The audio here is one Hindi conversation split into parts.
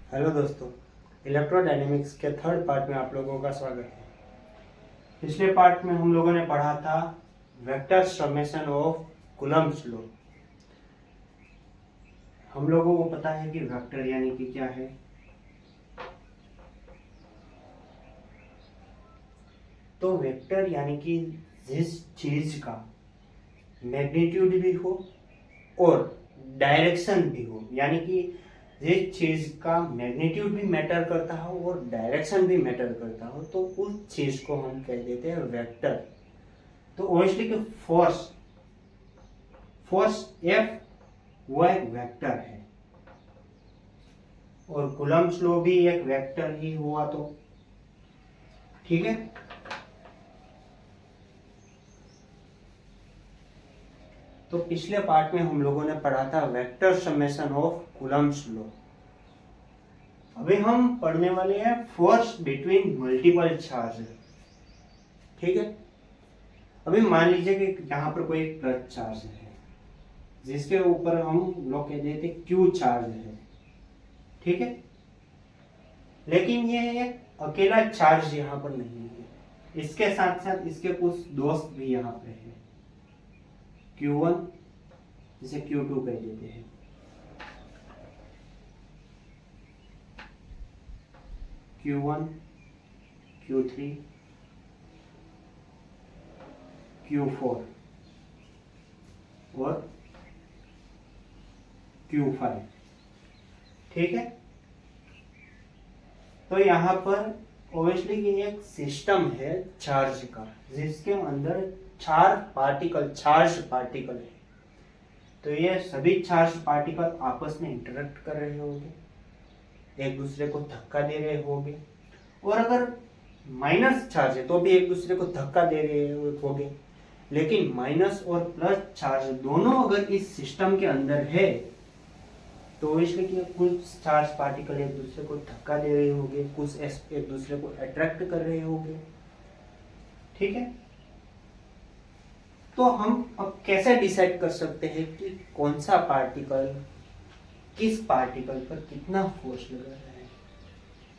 हेलो दोस्तों, इलेक्ट्रोडायनेमिक्स के थर्ड पार्ट में आप लोगों का स्वागत है। पिछले पार्ट में हम लोगों ने पढ़ा था vector summation of Coulomb's law. हम लोगों को पता है कि वेक्टर यानी कि क्या है। तो वेक्टर यानी कि जिस चीज का मैग्नीट्यूड भी हो और डायरेक्शन भी हो, यानी कि जिस चीज का मैग्नीट्यूड भी मैटर करता हो और डायरेक्शन भी मैटर करता हो, तो उस चीज को हम कह देते हैं वेक्टर। तो ऑब्वियसली कि फोर्स फोर्स एफ वो एक वेक्टर है और कूलम्ब्स लॉ भी एक वेक्टर ही हुआ। तो ठीक है। तो पिछले पार्ट में हम लोगों ने पढ़ा था vector summation of Coulomb's law. अभी हम पढ़ने वाले हैं फोर्स बिटवीन मल्टीपल चार्ज। ठीक है। अभी मान लीजिए कि यहाँ पर कोई प्लस चार्ज है जिसके ऊपर हम लोग कह देते क्यू चार्ज है। ठीक है। लेकिन ये एक अकेला चार्ज यहाँ पर नहीं है, इसके साथ साथ इसके कुछ दोस्त भी यहाँ पे है। Q1 जिसे Q2 कह देते हैं। Q1, Q3, Q4 और Q5। ठीक है। तो यहाँ पर ऑब्वियसली ये एक सिस्टम है चार्ज का, जिसके अंदर चार्ज पार्टिकल है। तो ये सभी चार्ज पार्टिकल आपस में इंटरेक्ट कर रहे होंगे, एक दूसरे को धक्का दे रहे होंगे, और अगर माइनस चार्ज है तो भी एक दूसरे को धक्का दे रहे होंगे। लेकिन माइनस और प्लस चार्ज दोनों अगर इस सिस्टम के अंदर है तो इसलिए कुछ चार्ज पार्टिकल एक दूसरे को धक्का दे रहे होंगे, कुछ एक दूसरे को अट्रैक्ट कर रहे होंगे। ठीक है। तो हम अब कैसे डिसाइड कर सकते हैं कि कौन सा पार्टिकल किस पार्टिकल पर कितना फोर्स लगा रहा है।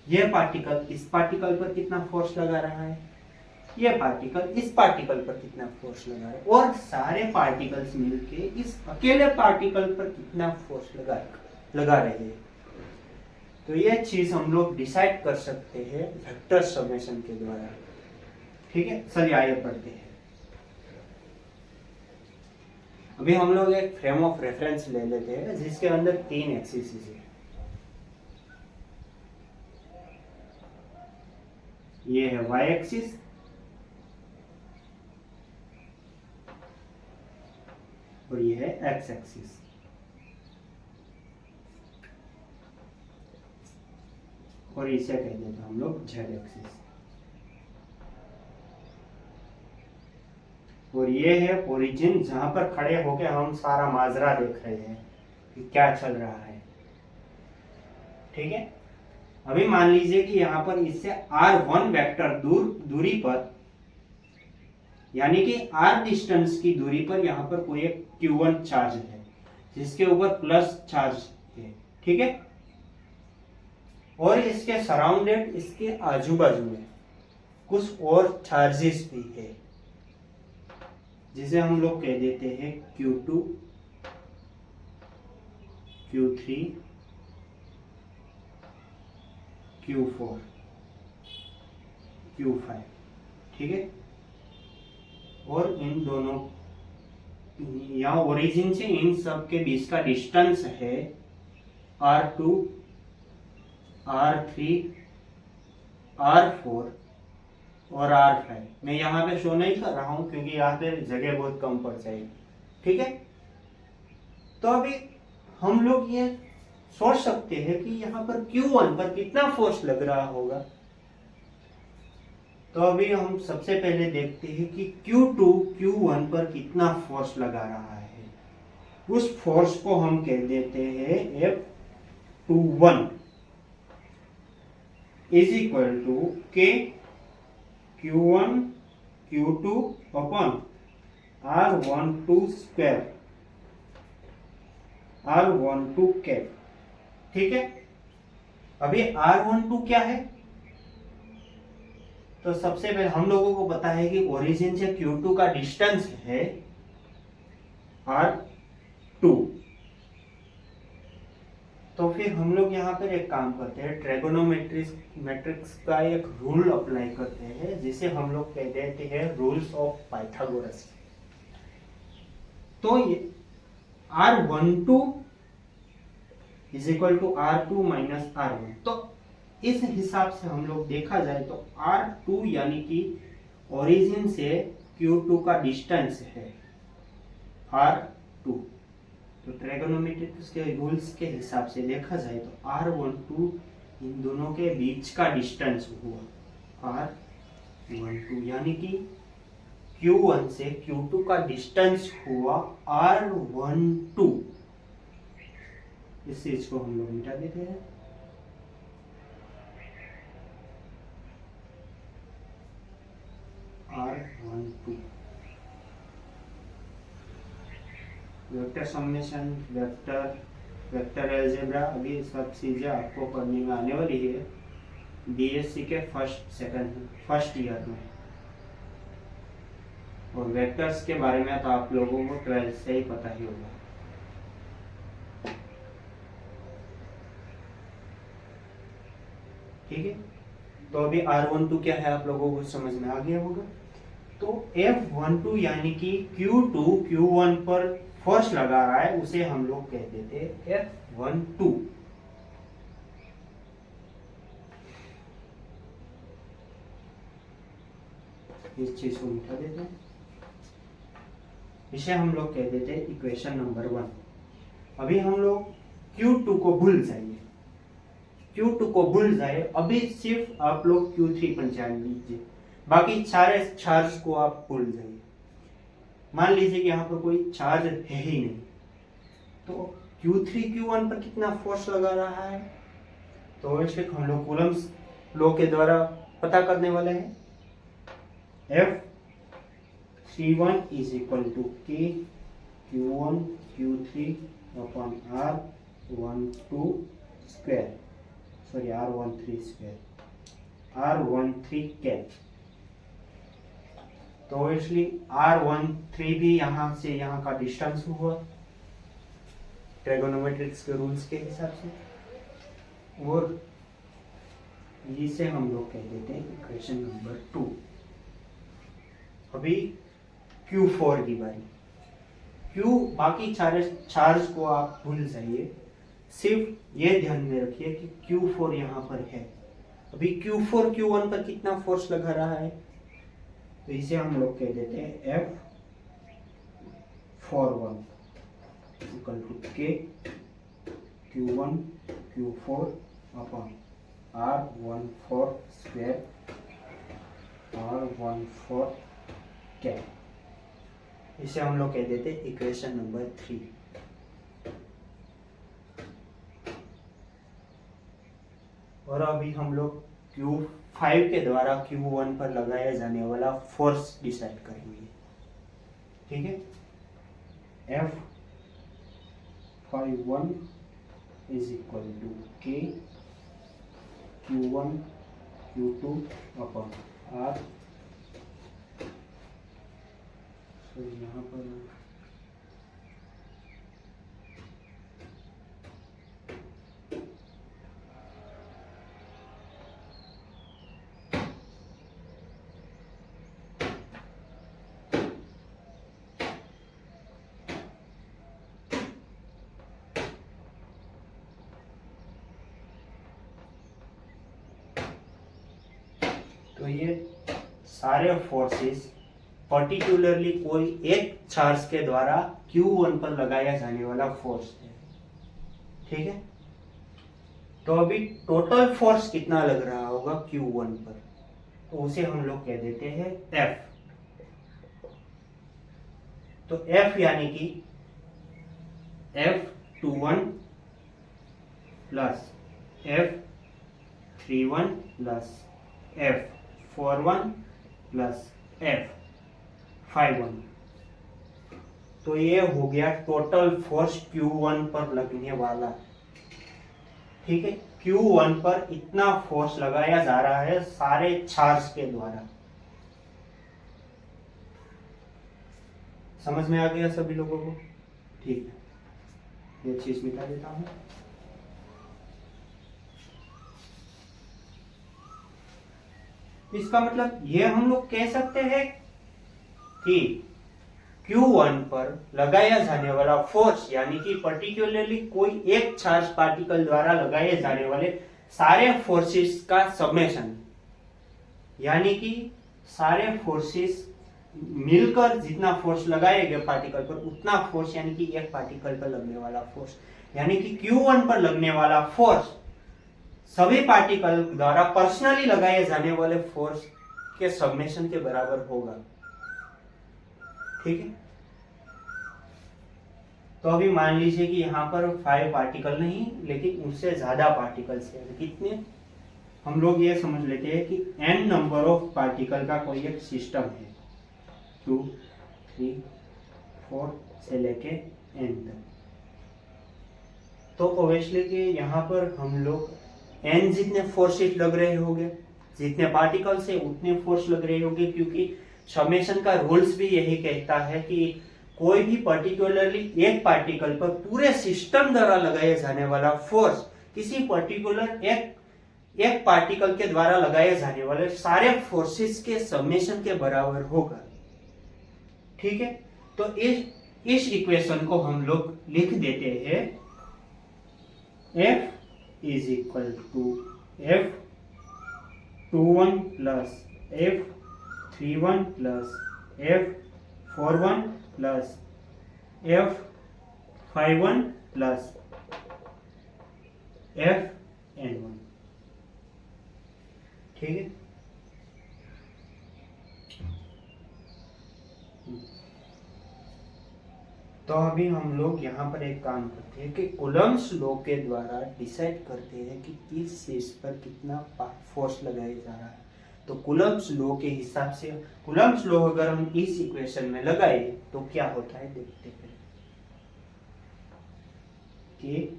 यह पार्टिकल इस पार्टिकल पर कितना फोर्स लगा रहा है, यह पार्टिकल इस पार्टिकल पर कितना फोर्स लगा रहा है, और सारे पार्टिकल्स मिलके इस अकेले पार्टिकल पर कितना फोर्स लगा रहे हैं। तो यह चीज हम लोग डिसाइड कर सकते हैं वेक्टर समेशन के द्वारा। ठीक है। चलिए आइए पढ़ते हैं। अभी हम लोग एक फ्रेम ऑफ रेफरेंस ले लेते हैं जिसके अंदर 3 एक्सिस है। ये है y एक्सिस, और ये है x एक्सिस। और इसे कह देते हैं हम लोग z एक्सिस। और ये है ओरिजिन, जहां पर खड़े होके हम सारा माजरा देख रहे हैं कि क्या चल रहा है। ठीक है। अभी मान लीजिए कि यहाँ पर इससे r1 वेक्टर दूरी पर, यानी कि r डिस्टेंस की दूरी पर यहाँ पर कोई एक Q1 चार्ज है जिसके ऊपर प्लस चार्ज है। ठीक है। और इसके सराउंडेड, इसके आजू बाजू में कुछ और चार्जेस भी है जिसे हम लोग कह देते हैं Q2, Q3, Q4, Q5। ठीक है। और इन दोनों, यहाँ ओरिजिन से इन सब के बीच का डिस्टेंस है R2, R3, R4 और R5। मैं यहाँ पे शो नहीं कर रहा हूँ क्योंकि यहाँ पे जगह बहुत कम पड़ जाएगी। ठीक है। तो अभी हम लोग ये सोच सकते हैं कि यहाँ पर Q1 पर कितना फोर्स लग रहा होगा। तो अभी हम सबसे पहले देखते हैं कि Q2 Q1 पर कितना फोर्स लगा रहा है। उस फोर्स को हम कह देते हैं F21 is equal to K Q1 Q2 upon R12 square, R12 cap. ठीक है। अभी R12 क्या है? तो सबसे पहले हम लोगों को पता है कि ओरिजिन से Q2 का डिस्टेंस है R2। तो फिर हम लोग यहाँ पर एक काम करते हैं, ट्रिगोनोमेट्रिक्स का एक रूल अप्लाई करते हैं जिसे हम लोग कह देते हैं रूल्स ऑफ पाइथागोरस। तो ये R12 is equal to R2 minus R1। तो इस हिसाब से हम लोग देखा जाए तो R2 यानी कि ओरिजिन से Q2 का डिस्टेंस है R2। तो ट्रिगोनोमेट्रिक्स के रूल्स के हिसाब से देखा जाए तो R12 इन दोनों के बीच का डिस्टेंस हुआ R12, यानी कि Q1 से Q2 का डिस्टेंस हुआ R12। इस चीज को हम लोग मिटा देते हैं। R12 vector summation, vector algebra, अभी सब चीजें आपको पढ़ने में आने वाली है बीएससी के फर्स्ट ईयर में। और वेक्टर्स के बारे में तो आप लोगों को 12th से ही पता ही होगा। ठीक है, तो अभी R12 क्या है आप लोगों को समझ में आ गया होगा। तो F12 यानी कि Q2 Q1 पर फोर्स लगा रहा है, उसे हम लोग कह देते हैं F12। इस चीज को मिटा देते हैं, इसे हम लोग कह देते हैं इक्वेशन नंबर 1। अभी हम लोग Q2 को भूल जाइए, Q2 को भूल जाए, अभी सिर्फ आप लोग Q3 पर ध्यान दीजिए, बाकी सारे चार्ज को आप भूल जाइए। मान लीजिए कि यहाँ पर कोई चार्ज है ही नहीं, तो Q3 Q1 पर कितना फोर्स लगा रहा है, तो इसे हम लोग कूलम्स लॉ के द्वारा पता करने वाले हैं। F31 is equal to K Q1 Q3 upon R12 square, sorry R13 square, R13 cap. तो इसलिए R13 भी यहाँ से यहाँ का डिस्टेंस हुआ ट्रिगोनोमेट्रिक्स के रूल्स के हिसाब से, और इसे हम लोग कह देते हैं इक्वेशन नंबर 2। अभी Q4 की बारी। बाकी चार्ज को आप भूल जाइए, सिर्फ ये ध्यान में रखिए कि Q4 यहाँ पर है। अभी Q4 Q1 पर कितना फोर्स लगा रहा है, तो इसे हम लोग कह देते हैं F41 equal to K Q1 Q4 upon R14 square R14 क्या, इसे हम लोग कह देते हैं इक्वेशन नंबर 3। और अभी हम लोग Q5 के द्वारा Q1 पर लगाया जाने वाला फोर्स डिसाइड करेंगे। ठीक है, F51 is equal to K Q1 Q2 upon R, तो यहाँ पर तो ये सारे फोर्सेस पर्टिकुलरली कोई एक चार्ज के द्वारा Q1 पर लगाया जाने वाला फोर्स है। ठीक है, तो अभी टोटल फोर्स कितना लग रहा होगा Q1 पर, तो उसे हम लोग कह देते हैं F। तो F यानी कि F21 plus F31 plus F41 plus F51, तो ये हो गया टोटल फोर्स Q1 पर लगने वाला। ठीक है, Q1 पर इतना फोर्स लगाया जा रहा है सारे चार्ज के द्वारा। समझ में आ गया सभी लोगों को? ठीक है, ये चीज मिटा देता हूं। इसका मतलब ये हम लोग कह सकते हैं कि Q1 पर लगाया जाने वाला फोर्स, यानी कि पर्टिकुलरली कोई एक चार्ज पार्टिकल द्वारा लगाए जाने वाले सारे फोर्सेस का समेशन, यानी कि सारे फोर्सेस मिलकर जितना फोर्स लगाए गए पार्टिकल पर उतना फोर्स, यानी कि एक पार्टिकल पर लगने वाला फोर्स, यानी कि Q1 पर लगने वाला फोर्स सभी पार्टिकल द्वारा पर्सनली लगाए जाने वाले फोर्स के समेशन के बराबर होगा। ठीक है, तो अभी मान लीजिए कि यहाँ पर 5 पार्टिकल नहीं लेकिन उससे ज्यादा पार्टिकल्स हैं। कितने? हम लोग ये समझ लेते हैं कि n नंबर ऑफ पार्टिकल का कोई एक सिस्टम है, 2, 3, 4 से लेके n तक। तो ऑब्वियसली कि यहाँ पर हम लोग n जितने फोर्सेस लग रहे होंगे, जितने पार्टिकल्स है उतने फोर्स लग रहे होंगे, क्योंकि समेशन का रूल्स भी यही कहता है कि कोई भी पर्टिकुलरली एक पार्टिकल पर पूरे सिस्टम द्वारा लगाए जाने वाला फोर्स किसी पर्टिकुलर एक पार्टिकल के द्वारा लगाए जाने वाले सारे फोर्सेस के समेशन के बराबर होगा। ठीक है, तो इस इक्वेशन को हम लोग लिख देते हैं F is equal to F21 plus F31 plus F41 plus F51 plus Fn1। ठीक है, तो अभी हम लोग यहाँ पर एक काम करते हैं कि कूलम्ब्स लॉ के द्वारा डिसाइड करते हैं कि किस चीज पर कितना फोर्स लगाया जा रहा है। तो कूलम्ब्स लॉ के हिसाब से कूलम्ब्स लॉ अगर हम इस इक्वेशन में लगाए तो क्या होता है देखते हैं। कि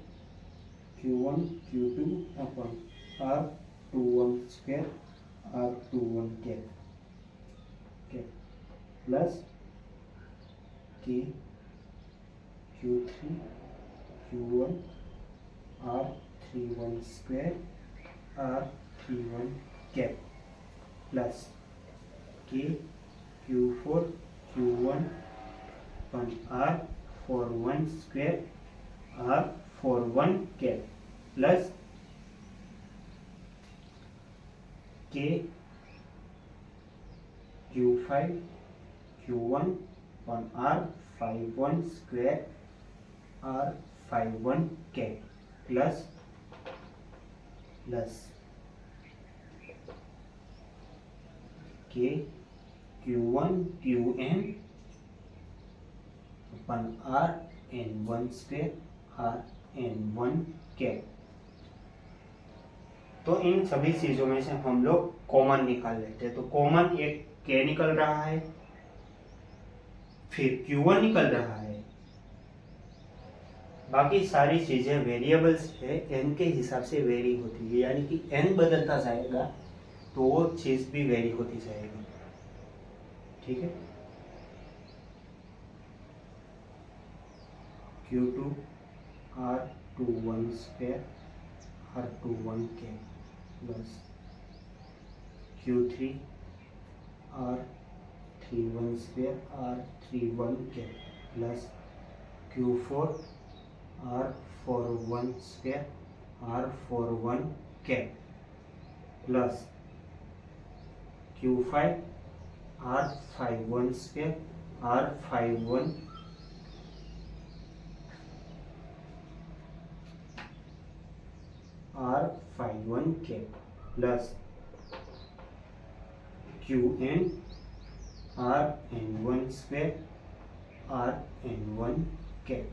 Q1 Q2 अपन R21 square R21 cap plus K Q3 Q1 R31 square R31 cap plus K Q4 Q1 R41 square R41 cap plus K Q5 Q1 R51 square R51 cap plus K Q1 Qn अपन Rn1 स्क्वायर Rn1 कैप। तो इन सभी चीजों में से हम लोग कॉमन निकाल लेते हैं। तो कॉमन एक K निकल रहा है, फिर Q1 निकल रहा है, बाकी सारी चीजें वेरिएबल्स है, n के हिसाब से वेरी होती है, यानी कि n बदलता जाएगा तो वो चीज भी वेरी होती जाएगी। ठीक है, Q2 R21 square R21 cap plus Q3 R31 square R31 cap plus Q4 R41 square R41 cap plus Q5 R51 square R51 R51 cap plus Qn Rn1 square Rn1 cap.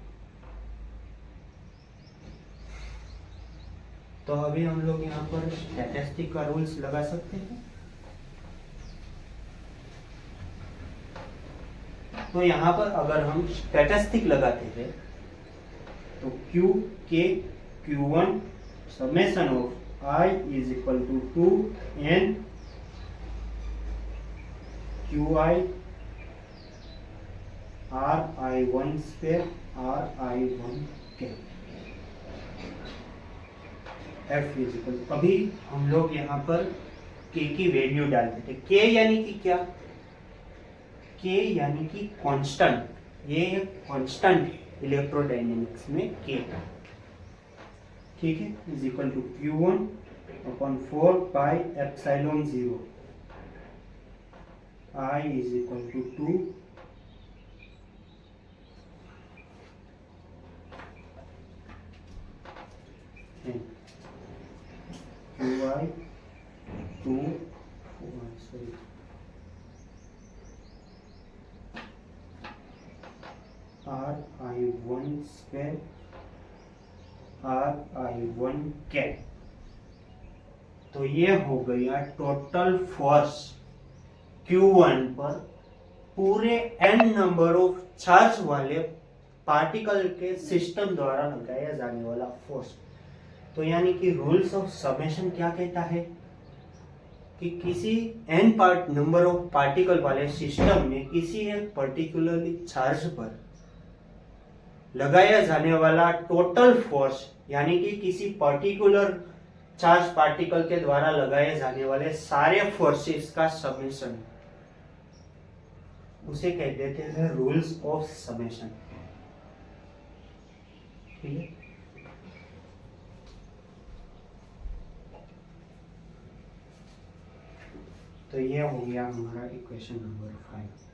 तो अभी हम लोग यहाँ पर स्टैटिस्टिक का रूल्स लगा सकते हैं। तो यहाँ पर अगर हम स्टैटिस्टिक लगाते हैं तो Q K Q1 summation of I is equal to 2n QI RI1 square RI1 के F इज इक्वल, अभी हम लोग यहाँ पर K की वैल्यू डालते थे। K यानी कि क्या? K यानी कि कांस्टेंट, ये एक कांस्टेंट है इलेक्ट्रोडायनेमिक्स में K, ठीक है, is equal to Q1 upon 4 pi epsilon 0 I is equal to 2 QI 2 sorry RI1 square RI1 के। तो ये हो गया टोटल फोर्स Q1 पर पूरे n नंबर ऑफ चार्ज वाले पार्टिकल के सिस्टम द्वारा लगाया जाने वाला फोर्स। तो यानी कि रूल्स ऑफ समेशन क्या कहता है कि किसी n नंबर ऑफ पार्टिकल वाले सिस्टम में किसी एक पर्टिकुलरली चार्ज पर लगाया जाने वाला टोटल फोर्स, यानी कि किसी पर्टिकुलर चार्ज पार्टिकल के द्वारा लगाए जाने वाले सारे फोर्सेस का समेशन, उसे कह देते हैं रूल्स ऑफ समेशन। ठीक है, तो ये हो गया हमारा इक्वेशन नंबर 5।